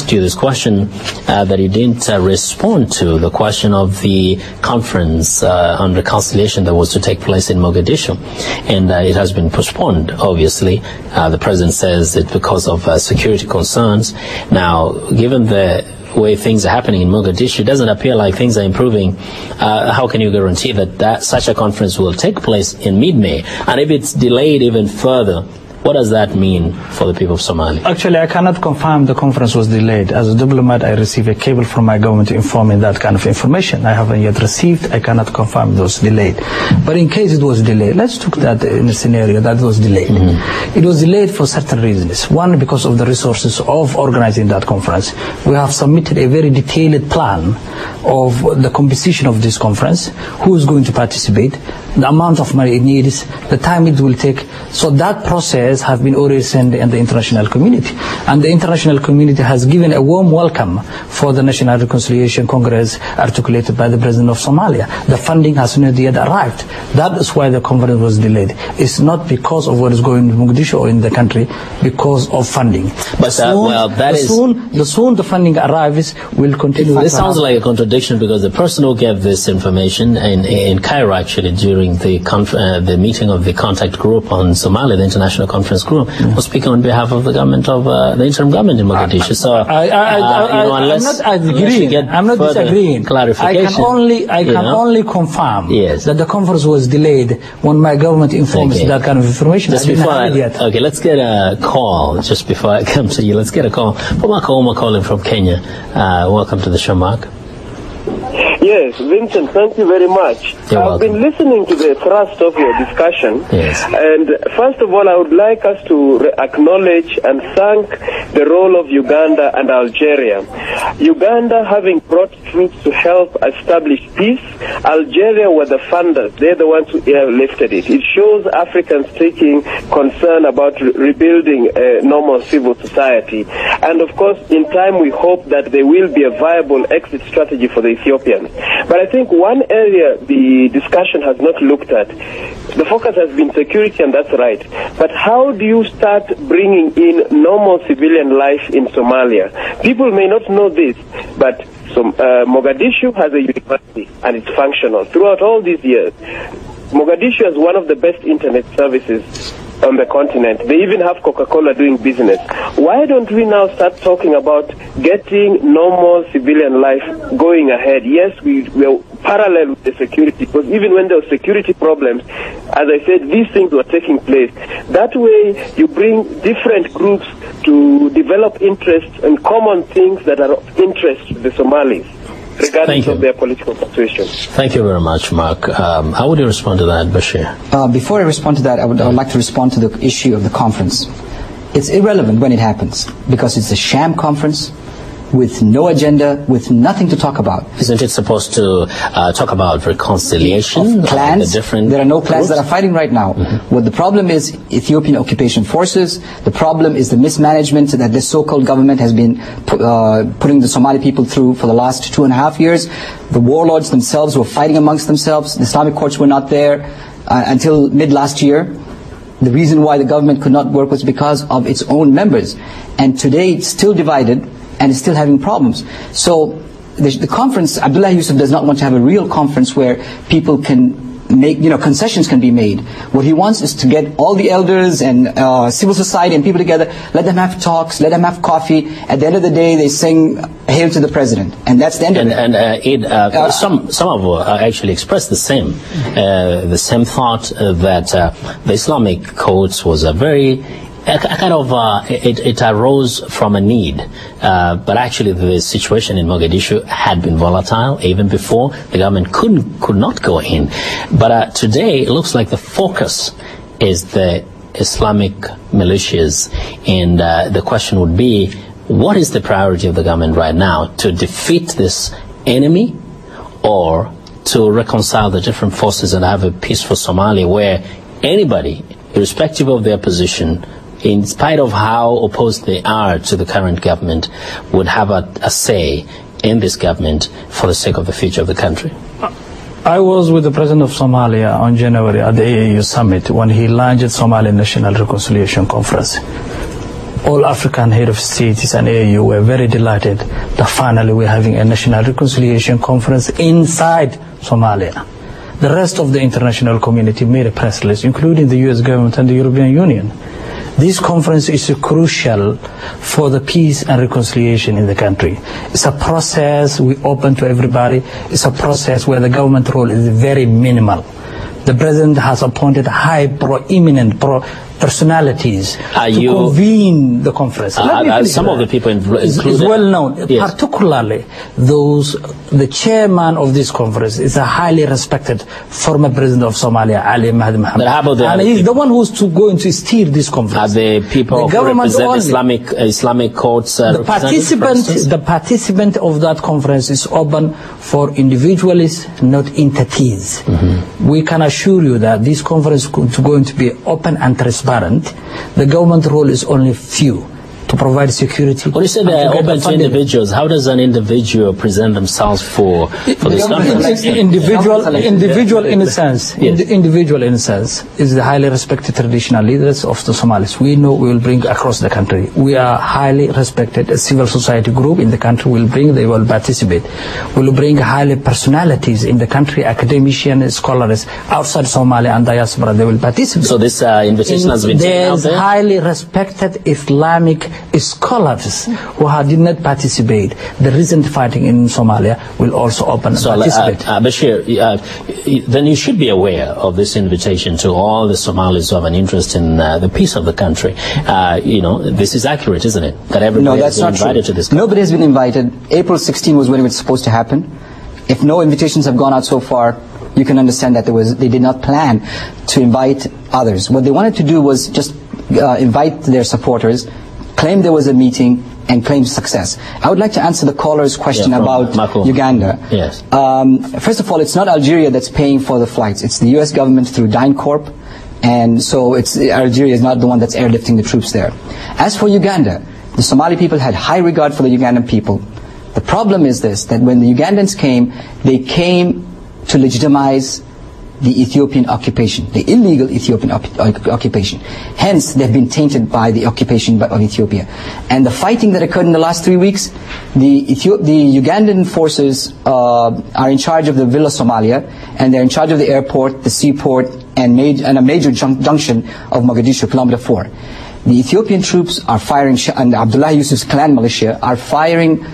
asked you this question that you didn't respond to, the question of the conference on reconciliation that was to take place in Mogadishu. And it has been postponed, obviously. The president says it's because of security concerns. Now, given the way things are happening in Mogadishu, it doesn't appear like things are improving. How can you guarantee that such a conference will take place in mid-May? And if it's delayed even further, what does that mean for the people of Somalia? Actually, I cannot confirm the conference was delayed. As a diplomat, I received a cable from my government informing that kind of information. I haven't yet received. I cannot confirm it was delayed. But in case it was delayed, let's take that in a scenario that it was delayed. It was delayed for certain reasons. One, because of the resources of organizing that conference. We have submitted a very detailed plan of the composition of this conference, who is going to participate, the amount of money it needs, the time it will take. So that process have been already sent in the international community. And the international community has given a warm welcome for the National Reconciliation Congress articulated by the President of Somalia. The funding has not yet arrived. That is why the conference was delayed. It's not because of what is going on in Mogadishu or in the country, because of funding. But the soon the funding arrives, will continue. This sounds like a contradiction, because the person who gave this information in Cairo, actually, during the meeting of the contact group on Somalia, the international conference group, was speaking on behalf of the government of the interim government in Mogadishu. So I'm not disagreeing. Clarification. I can only confirm that the conference was delayed when my government informs that kind of information. Okay, let's get a call just before I come to you. Let's get a call from Mark Oma calling from Kenya. Welcome to the show, Mark. Yes, Vincent, thank you very much. I've been listening to the thrust of your discussion. Yes. And first of all, I would like us to acknowledge and thank the role of Uganda and Algeria. Uganda having brought troops to help establish peace, Algeria were the funders. They're the ones who lifted it. It shows Africans taking concern about rebuilding a normal civil society. And of course, in time, we hope that there will be a viable exit strategy for the Ethiopians. But I think one area the discussion has not looked at, the focus has been security, and that's right. But how do you start bringing in normal civilian life in Somalia? People may not know this, but Mogadishu has a university and it's functional. Throughout all these years, Mogadishu has one of the best internet services on the continent. They even have Coca-Cola doing business. Why don't we now start talking about getting normal civilian life going ahead? Yes, we are parallel with the security, because even when there were security problems, as I said, these things were taking place. That way, you bring different groups to develop interests and common things that are of interest to the Somalis, regardless of their political situation. Thank you very much, Mark. How would you respond to that, Bashir? Before I respond to that, I would like to respond to the issue of the conference. It's irrelevant when it happens, because it's a sham conference with no agenda, with nothing to talk about. Isn't it supposed to talk about reconciliation? Of clans. There are no clans that are fighting right now. What the problem is, Ethiopian occupation forces. The problem is the mismanagement that this so-called government has been putting the Somali people through for the last 2.5 years. The warlords themselves were fighting amongst themselves. The Islamic courts were not there until mid-last year. The reason why the government could not work was because of its own members. And today it's still divided, and is still having problems. So the conference, Abdullah Yusuf does not want to have a real conference where people can make, concessions can be made. What he wants is to get all the elders and civil society and people together, let them have talks, let them have coffee. At the end of the day, they sing Hail to the President. And that's the end of it. Some have actually expressed the same thought that the Islamic courts was a very it arose from a need, but actually the situation in Mogadishu had been volatile even before the government could not go in. But today it looks like the focus is the Islamic militias, and the question would be, what is the priority of the government right now? To defeat this enemy, or to reconcile the different forces and have a peaceful Somalia where anybody, irrespective of their position, in spite of how opposed they are to the current government, would have a say in this government for the sake of the future of the country? I was with the President of Somalia on January at the AAU summit when he launched Somali National Reconciliation Conference. all African head of states and AU were very delighted that finally we're having a national reconciliation conference inside Somalia. The rest of the international community made a press release, including the US government and the European Union. This conference is crucial for the peace and reconciliation in the country. It's a process we open to everybody. It's a process where the government role is very minimal. The president has appointed high prominent personalities to convene the conference. Some of the people is well known, yes. Particularly the chairman of this conference is a highly respected former president of Somalia, Ali Mohamed. And he's the one who's going to steer this conference. Are the people who represent Islamic courts? The participant of that conference is open for individuals, not entities. We can assure you that this conference is going to be open and transparent. The government role is only few, to provide security. Well, you said they're open to individuals. How does an individual present themselves for this conference? Individual in a sense. Yes. Individual in a sense is the highly respected traditional leaders of the Somalis. We know we will bring across the country. We are highly respected. A civil society group in the country will bring. They will participate. We will bring highly personalities in the country, academicians, scholars outside Somalia and diaspora. They will participate. So this invitation has been taken out there? There's highly respected Islamic scholars who did not participate. The recent fighting in Somalia will also open and participate. Bashir, then you should be aware of this invitation to all the Somalis who have an interest in the peace of the country. This is accurate, isn't it? That everybody has been invited to this conference. Nobody has been invited. April 16 was when it was supposed to happen. If no invitations have gone out so far, you can understand that they did not plan to invite others. What they wanted to do was just invite their supporters, claim there was a meeting, and claim success. I would like to answer the caller's question about Uganda. Yes. First of all, it's not Algeria that's paying for the flights. It's the U.S. government through DynCorp, and so Algeria is not the one that's airlifting the troops there. As for Uganda, the Somali people had high regard for the Ugandan people. The problem is this, that when the Ugandans came, they came to legitimize the Ethiopian occupation, the illegal Ethiopian occupation. Hence, they've been tainted by the occupation of Ethiopia. And the fighting that occurred in the last 3 weeks, the Ugandan forces are in charge of the Villa Somalia, and they're in charge of the airport, the seaport, and a major junction of Mogadishu, kilometer 4. The Ethiopian troops are firing, and Abdullah Yusuf's clan militia are firing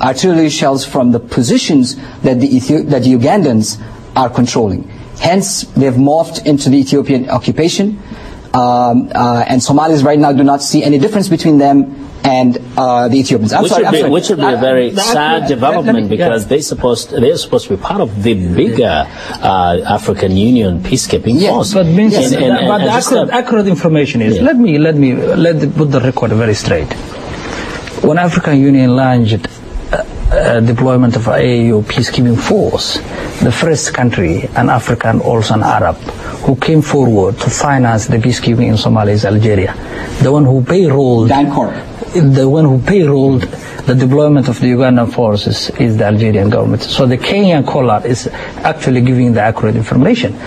artillery shells from the positions that the Ugandans are controlling. Hence, they've morphed into the Ethiopian occupation, and Somalis right now do not see any difference between them and the Ethiopians. Which would be a very sad development, because they're supposed to be part of the bigger African Union peacekeeping force. But the accurate information is, let me put the record very straight. When African Union launched deployment of AU peacekeeping force, the first country, an African, also an Arab, who came forward to finance the peacekeeping in Somalia is Algeria. The one who payrolled the deployment of the Ugandan forces is the Algerian government. So the Kenyan caller is actually giving the accurate information.